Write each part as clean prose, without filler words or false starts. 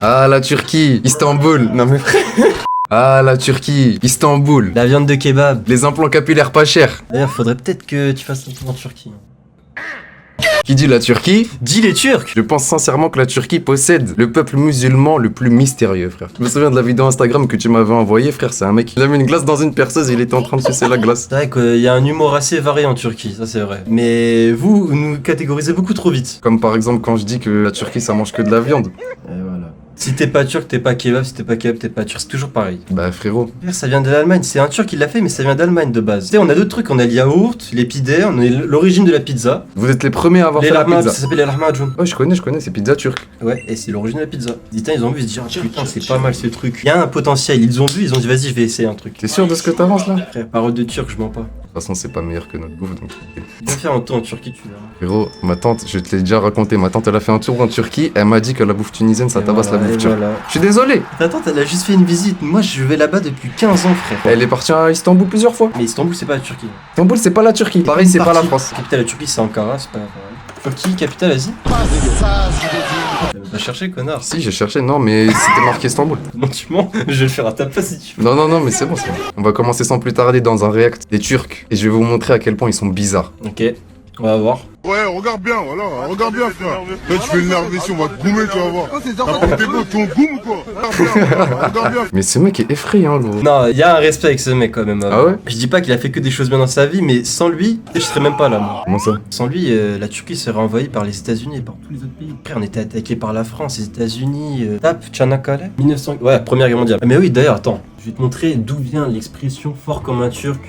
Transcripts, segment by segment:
Ah, la Turquie, Istanbul. Non mais frère. Ah, la Turquie, Istanbul. La viande de kebab. Les implants capillaires pas chers. D'ailleurs, faudrait peut-être que tu fasses un tour en Turquie. Qui dit la Turquie? Dis les Turcs. Je pense sincèrement que la Turquie possède le peuple musulman le plus mystérieux, frère. Je me souviens de la vidéo Instagram que tu m'avais envoyée, frère. C'est un mec, il a mis une glace dans une perceuse et il était en train de sucer la glace. C'est vrai qu'il y a un humour assez varié en Turquie, ça c'est vrai. Mais vous nous catégorisez beaucoup trop vite. Comme par exemple quand je dis que la Turquie ça mange que de la viande. Et voilà. Si t'es pas turc, t'es pas kebab. Si t'es pas kebab, t'es pas turc. C'est toujours pareil. Bah frérot. Ça vient de l'Allemagne. C'est un turc qui l'a fait, mais ça vient d'Allemagne de base. Tu sais, on a d'autres trucs. On a le yaourt, les pizzas, on a l'origine de la pizza. Vous êtes les premiers à avoir fait la pizza. Ça s'appelle les lahmacun. Ouais, je connais, c'est pizza turque. Ouais, et c'est l'origine de la pizza. Les Italiens, ils ont vu, ils se disent, oh, putain, c'est pas mal ce truc. Il y a un potentiel. Ils ont vu, ils ont dit, vas-y, je vais essayer un truc. T'es sûr de ce que t'avances là? Frère, parole de turc, je mens pas. De toute façon, c'est pas meilleur que notre bouffe donc. Viens faire un tour en Turquie, tu verras. Frérot, ma tante, je te l'ai déjà raconté, ma tante elle a fait un tour en Turquie, elle m'a dit que la bouffe tunisienne ça tabasse la bouffe turque. Voilà. Je suis désolé. Ta tante, elle a juste fait une visite. Moi, je vais là-bas depuis 15 ans, frère. Elle est partie à Istanbul plusieurs fois. Mais Istanbul, c'est pas la Turquie. Istanbul c'est pas la Turquie, pareil c'est pas la France. La capitale de la Turquie, c'est Ankara, c'est pas pareil. Turquie, capitale, vas-y. Tu vas chercher, connard. Si j'ai cherché, non mais c'était marqué Istanbul. Non, tu mens. Je vais le faire à ta place si tu veux. Non mais c'est bon. On va commencer sans plus tarder dans un react des Turcs et je vais vous montrer à quel point ils sont bizarres. Ok, on va voir. Ouais, regarde bien, voilà, regarde bien, frère. Là, tu fais l'énerver ici, on va te goumer, tu vas voir. T'es beau, tu en goumes ou quoi? Regarde bien. Mais ce mec est effrayant gros. Non, il y a un respect avec ce mec quand même. Ah ouais? Je dis pas qu'il a fait que des choses bien dans sa vie, mais sans lui, je serais même pas là, moi. Comment ça? Sans lui, la Turquie serait envahie par les États-Unis et par tous les autres pays. Après, on était attaqué par la France, les États-Unis. Tape, Çanakkale. 1900. Ouais, Première Guerre mondiale. Mais oui, d'ailleurs, attends. Je vais te montrer d'où vient l'expression fort comme un Turc.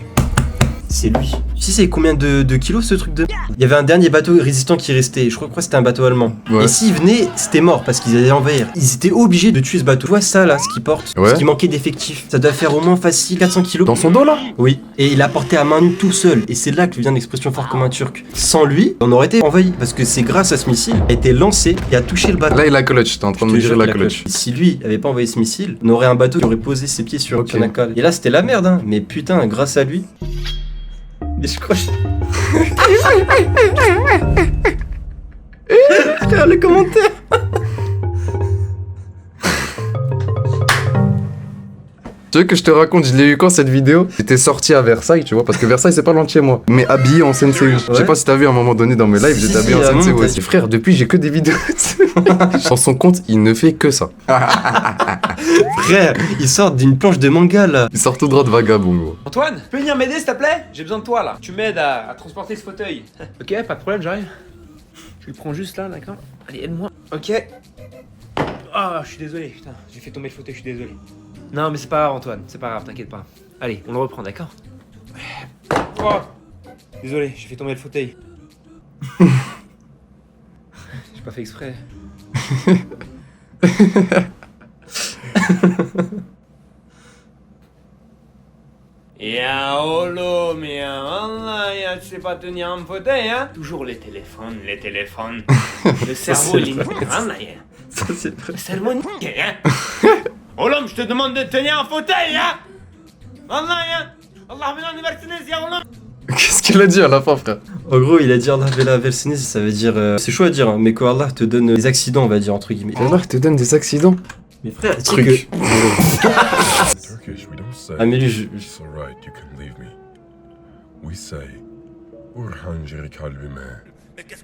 C'est lui. Tu sais c'est combien de kilos ce truc de... Il y avait un dernier bateau résistant qui restait, je crois que c'était un bateau allemand. Ouais. Et s'ils venaient, c'était mort parce qu'ils allaient envahir. Ils étaient obligés de tuer ce bateau. Tu vois ça là, ce qu'il porte, Ouais. ce qui manquait d'effectifs. Ça doit faire au moins facile 400 kilos. Dans son dos là? Oui, et il a porté à main nue tout seul. Et c'est là que vient l'expression fort comme un Turc. Sans lui, on aurait été envahi. Parce que c'est grâce à ce missile qui a été lancé et a touché le bateau. Là il a clutch, t'es en train de Je te mesurer jure la qu'il a clutch. Si lui avait pas envoyé ce missile, on aurait un bateau qui aurait posé ses pieds sur Ok. Çanakkale. Et là c'était la merde, hein. Mais putain, grâce à lui. Mais je crois. Frère, le commentaire. Tu veux que je te raconte, je l'ai eu quand cette vidéo? J'étais sorti à Versailles, tu vois, parce que Versailles c'est pas loin de chez moi. Mais habillé en Sensei. Je sais pas si t'as vu à un moment donné dans mes lives, Si, j'étais si, habillé en si, Sensei t'as aussi. dit. Frère, depuis j'ai que des vidéos. Dans son compte, il ne fait que ça. Frère, il sort d'une planche de manga là. Il sort tout droit de vagabond, gros. Antoine, tu peux venir m'aider s'il te plaît? J'ai besoin de toi là. Tu m'aides à transporter ce fauteuil. Ok, pas de problème, j'arrive. Je le prends juste là, d'accord? Allez, aide-moi. Ok. Ah, je suis désolé, putain, j'ai fait tomber le fauteuil, je suis désolé. Non, mais c'est pas grave, Antoine, c'est pas grave, t'inquiète pas. Allez, on le reprend, d'accord? Oh, désolé, j'ai fait tomber le fauteuil. J'ai pas fait exprès. Yaolo, mais Allah, tu sais pas tenir un fauteuil, hein? Toujours les téléphones, les téléphones. Le cerveau, il est niqué, Allah, Ça c'est vrai. le cerveau niqué, hein? Oh l'homme, je te demande de tenir un fauteuil, hein? Allah, hein? Allah, ya oğlum. Qu'est-ce qu'il a dit à la fin, frère? En gros, il a dit Allah Vela Versinis, ça veut dire. C'est chaud à dire, hein, mais que Allah te donne des accidents, on va dire, entre guillemets. Allah te donne des accidents. Mais frère, tu sais Truc. que. Turkish, we don't say. Ah, mais lui, It's alright, you can leave me. We say. Urhanceri kalbime.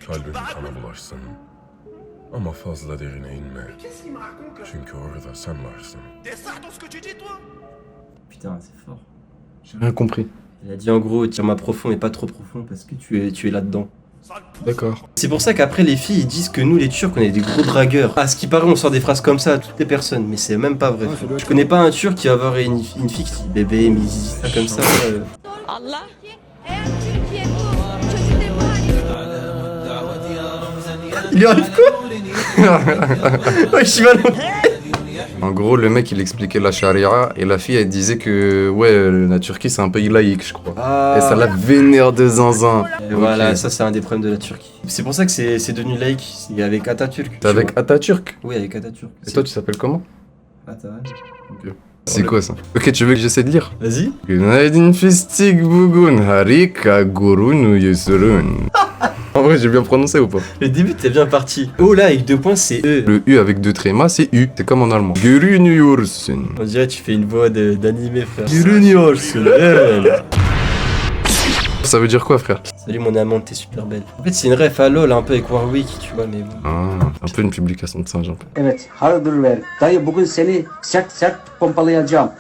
Kalbim kana bulaşsın. Ama fazla derine inme. Çünkü orada sen varsın. Putain, c'est fort. J'ai rien compris. Il a dit en gros, tire-moi profond et pas trop profond parce que tu es là-dedans. D'accord. C'est pour ça qu'après les filles ils disent que nous les Turcs on est des gros dragueurs. À ce qui paraît on sort des phrases comme ça à toutes les personnes, mais c'est même pas vrai. Je connais pas un Turc qui va avoir une fille qui dit bébé, mais il dit ça comme ça. Allah eğer Türkiye bu çözülebilir. Il lui arrive quoi? Ouais, je suis mal. En gros, le mec il expliquait la charia et la fille elle disait que ouais, la Turquie c'est un pays laïque, je crois. Et ça la vénère de zinzin. Et voilà, Ok. ça c'est un des problèmes de la Turquie. C'est pour ça que c'est devenu laïque. C'est avec Atatürk. T'es avec Atatürk? Oui, avec Atatürk. Et toi tu t'appelles comment? Atatürk. C'est quoi ça? Ok, tu veux que j'essaie de lire? Vas-y. Günaydın fistik bugün harika gurunu yüzürün. En vrai, j'ai bien prononcé ou pas? Le début, t'es bien parti. Oh là, avec 2 points, c'est E. Le U avec 2 trémas, c'est U. C'est comme en allemand. Grünjursen. On dirait que tu fais une voix d'animé, frère. Salut Ça veut dire quoi, frère? mon amante, t'es super belle. En fait, c'est une ref à LOL, un peu avec Warwick, tu vois, mais bon. Ah, un peu une publication de singe, un peu. Evet, hardır ver. Dayı bugün seni sert sert pompalayacağım.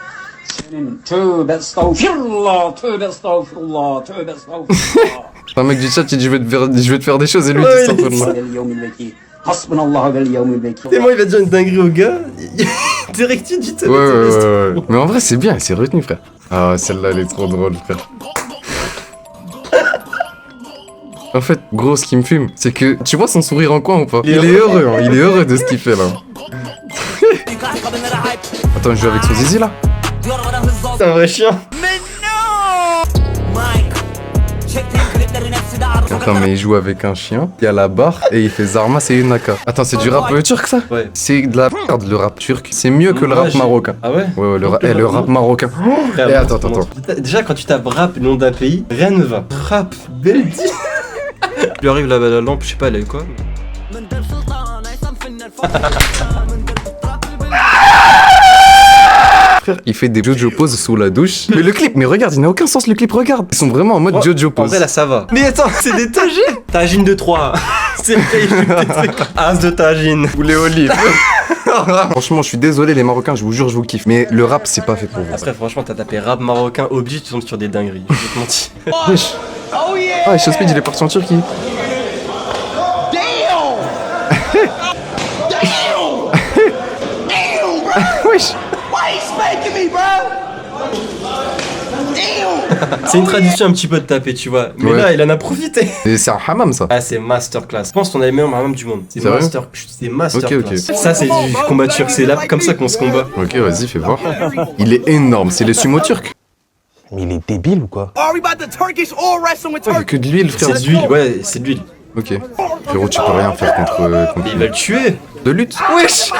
Senin tövbe estağfirullah, tövbe estağfirullah, tövbe estağfirullah. Un mec du chat, il dit je vais te faire des choses et lui il dit simplement. Vel yevmil vekil. Hasbunallahu vel yevmil vekil. Tellement il va dire une dinguerie au gars, direct tu dis Ouais. Mais en vrai, c'est bien, c'est retenu, frère. Ah, celle-là, elle est trop drôle, frère. En fait, gros, ce qui me fume, c'est que tu vois son sourire en coin ou pas? Il est heureux, hein, il est heureux de ce qu'il fait là. Attends, je joue avec son zizi là? C'est un vrai chien. Attends, mais il joue avec un chien, il y a la barre et il fait Zarma, c'est une naka. Attends, c'est du rap turc ça? Ouais. C'est de la merde le rap turc. C'est mieux que le rap marocain. Ah ouais? Ouais, le rap marocain. Frère, Eh, attends. Déjà, quand tu tapes rap, le nom d'un pays, rien ne va. Rap, Beldi. Il lui arrive la lampe, je sais pas, elle a eu quoi? Frère, il fait des Jojo poses sous la douche. Mais le clip, mais regarde, il n'a aucun sens le clip, regarde. Ils sont vraiment en mode Jojo En pose. vrai, là, ça va. Mais attends, c'est des tagines. Tagine de 3. C'est vrai, As de tagine. Ou les olives. Franchement, je suis désolé les Marocains, je vous jure, je vous kiffe. Mais le rap, c'est pas fait pour vous. Après, franchement, t'as tapé rap marocain, obligé, tu tombes sur des dingueries. Je vais te mentir. Wesh. Ah, Showspeed, il est parti en Turquie. Wesh. C'est une tradition un petit peu de taper, tu vois. Mais Ouais. là, il en a profité. Et c'est un hammam ça. Ah, c'est masterclass. Je pense qu'on a les meilleurs hammams du monde. C'est Sérieux masterclass. Ok. Ça, c'est du combat turc. C'est là comme ça qu'on se combat. Ok, vas-y, fais voir. Il est énorme, c'est le sumo turc. Mais il est débile ou quoi? Ouais, que de l'huile, frère. C'est de l'huile, ouais, c'est de l'huile. Ok. Frérot, tu peux rien faire contre Mais il va le tuer. de lutte. Wesh.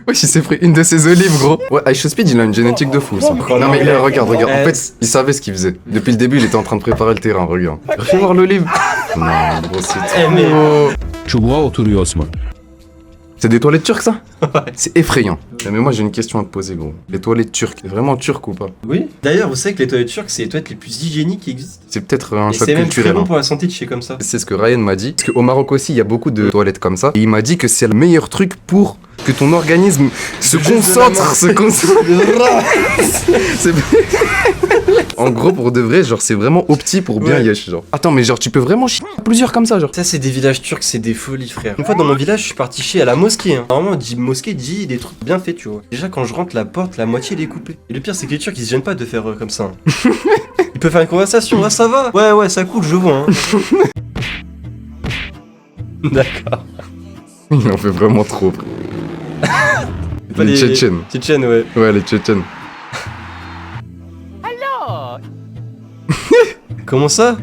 Wesh, il s'est pris une de ses olives, gros. Ouais, Ice Speed, il a une génétique de fou, ça. Non, mais là, regarde. En fait, il savait ce qu'il faisait. Depuis le début, il était en train de préparer le terrain, regarde. Fais voir l'olive. Non, gros, c'est Eh, mais- trop... Çubuğa oturuyor Osman. C'est des toilettes turques, ça? C'est effrayant. Mais moi, j'ai une question à te poser, gros. Les toilettes turques, c'est vraiment turc ou pas? Oui. D'ailleurs, vous savez que les toilettes turques, c'est les toilettes les plus hygiéniques qui existent. C'est peut-être un Et choc c'est même très culturel. bon Hein. pour la santé de chez comme ça. C'est ce que Ryan m'a dit. Parce qu'au Maroc aussi, il y a beaucoup de toilettes comme ça. Et il m'a dit que c'est le meilleur truc pour que ton organisme se concentre. C'est- En gros, pour de vrai, genre, c'est vraiment opti pour bien Ouais. yesh, genre. Attends, mais genre, tu peux vraiment chier à plusieurs comme ça, genre. Ça, c'est des villages turcs, c'est des folies, frère. Une fois dans mon village, je suis parti chier à la mosquée. Hein. Normalement, on dit mosquée, dit des trucs bien faits, tu vois. Déjà, quand je rentre, la porte, la moitié, elle est coupée. Et le pire, c'est que les Turcs, ils se gênent pas de faire comme ça. Hein. Ils peuvent faire une conversation, ah, ça va? Ouais, ça coule, je vois. Hein. D'accord. Il en fait vraiment trop, frère. C'est pas Les Tchétchènes. Tchétchènes, ouais. Ouais, les Tchétchènes. Comment ça?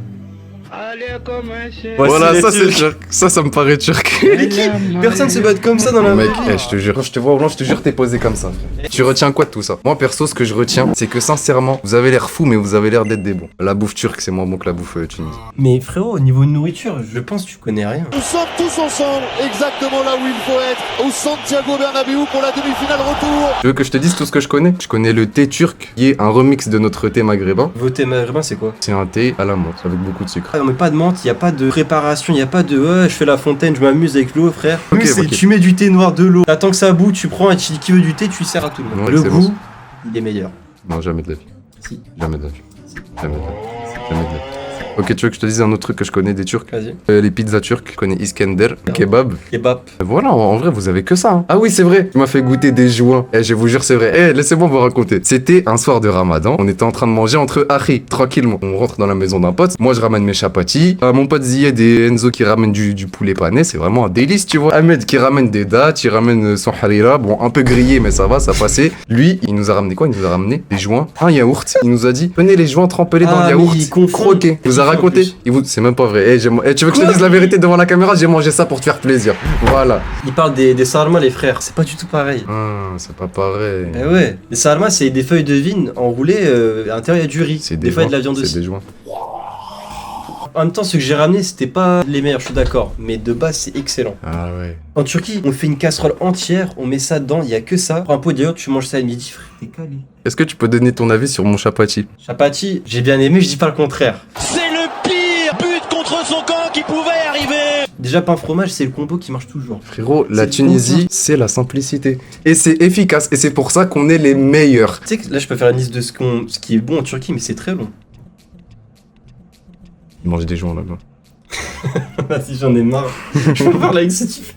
Ouais, Voilà, les ça, c'est Turcs. turc. Ça me paraît turc. Mais qui? Personne se bat comme ça dans la Mec, vie. je te jure, quand je te vois au blanc, je te jure, t'es posé comme ça. Tu retiens quoi de tout ça? Moi, perso, ce que je retiens, c'est que sincèrement, vous avez l'air fou, mais vous avez l'air d'être des bons. La bouffe turque, c'est moins bon que la bouffe tunisienne. Mais frérot, au niveau de nourriture, je pense que tu connais rien. Nous sommes tous ensemble, exactement là où il faut être, au Santiago Bernabéu pour la demi-finale retour. Tu veux que je te dise tout ce que je connais? Je connais le thé turc, qui est un remix de notre thé maghrébin. Voter maghrébin, c'est quoi? C'est un thé à la menthe, avec beaucoup de sucre. Ah, on met pas de menthe, y a pas de préparation, y a pas de ouais, je fais la fontaine, je m'amuse avec l'eau, frère. Ok, Nous, c'est ok. tu mets du thé noir, de l'eau. T'attends que ça bout, tu prends et tu dis qui veut du thé, tu sers à tout le monde. Ouais, le c'est goût, bon. il est meilleur. Non, jamais de la vie. Si. Jamais de la vie. Jamais de la vie. Jamais de la vie. Ok, tu veux que je te dise un autre truc que je connais des Turcs? Vas-y. Les pizzas turques, je connais Iskender, kebab. Kebab. Voilà, en vrai, vous avez que ça. Hein. Ah oui, c'est vrai. Tu m'as fait goûter des joints. Eh, je vous jure, c'est vrai. Eh, laissez-moi vous raconter. C'était un soir de Ramadan. On était en train de manger entre Achi, tranquillement. On rentre dans la maison d'un pote. Moi, je ramène mes chapatis. Mon pote Ziyed et Enzo qui ramènent du poulet pané. C'est vraiment un délice, tu vois. Ahmed qui ramène des dattes, il ramène son harira. Bon, un peu grillé, mais ça va, ça passait. Lui, il nous a ramené quoi? Il nous a ramené des joints, un yaourt. Il nous a dit, prenez les joints, trempez-les dans Ah, le mais yaourt. il confond. Croquez. Il vous a Il confond en raconté. plus. Il vous... C'est même pas vrai. Eh, tu veux que je te dise la vérité devant la caméra? J'ai mangé ça pour te faire plaisir. Voilà. Ils parlent des sarma, les frères, c'est pas du tout pareil. Ah, c'est pas pareil. Eh ouais, les sarma, c'est des feuilles de vigne enroulées, à l'intérieur il y a du riz. C'est des fois il y a de la joints, viande c'est aussi. des joints. En même temps, ceux que j'ai ramenés, c'était pas les meilleurs, je suis d'accord. Mais de base, c'est excellent. Ah ouais. En Turquie, on fait une casserole entière, on met ça dedans, il y a que ça. Prends un pot de yaourt, tu manges ça à midi, frère, t'es calé. Est-ce que tu peux donner ton avis sur mon chapati? Chapati, j'ai bien aimé, je dis pas le contraire. C'est le pire but contre son camp qui pouvait arriver. Déjà, pain fromage, c'est le combo qui marche toujours. Frérot, la C'est Tunisie, c'est la simplicité. Et c'est efficace. Et c'est pour ça qu'on est les meilleurs. Tu sais que là, je peux faire une liste de ce qui est bon en Turquie, mais c'est très long. Ils mangent des joints là-bas. Vas-y, j'en ai marre. Je peux parler avec ce type.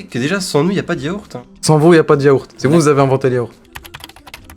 Que déjà, sans nous, il n'y a pas de yaourt. Hein. Sans vous, il n'y a pas de yaourt. C'est vous avez inventé le yaourt.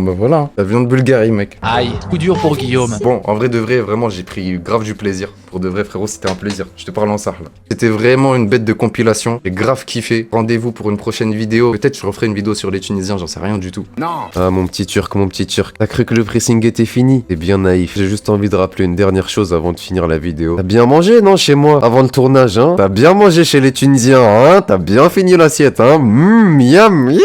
Bah voilà, hein. La viande Bulgarie, mec. Aïe, coup dur pour Guillaume. Bon, en vrai de vrai, vraiment, j'ai pris grave du plaisir. Pour de vrai, frérot, c'était un plaisir. Je te parle en ça, là. C'était vraiment une bête de compilation. J'ai grave kiffé. Rendez-vous pour une prochaine vidéo. Peut-être je referai une vidéo sur les Tunisiens, j'en sais rien du tout. Non. Ah, mon petit Turc, mon petit Turc. T'as cru que le pressing était fini? T'es bien naïf. J'ai juste envie de rappeler une dernière chose avant de finir la vidéo. T'as bien mangé, non, chez moi? Avant le tournage, hein? T'as bien mangé chez les Tunisiens, hein? T'as bien fini l'assiette, hein? Miam, miam.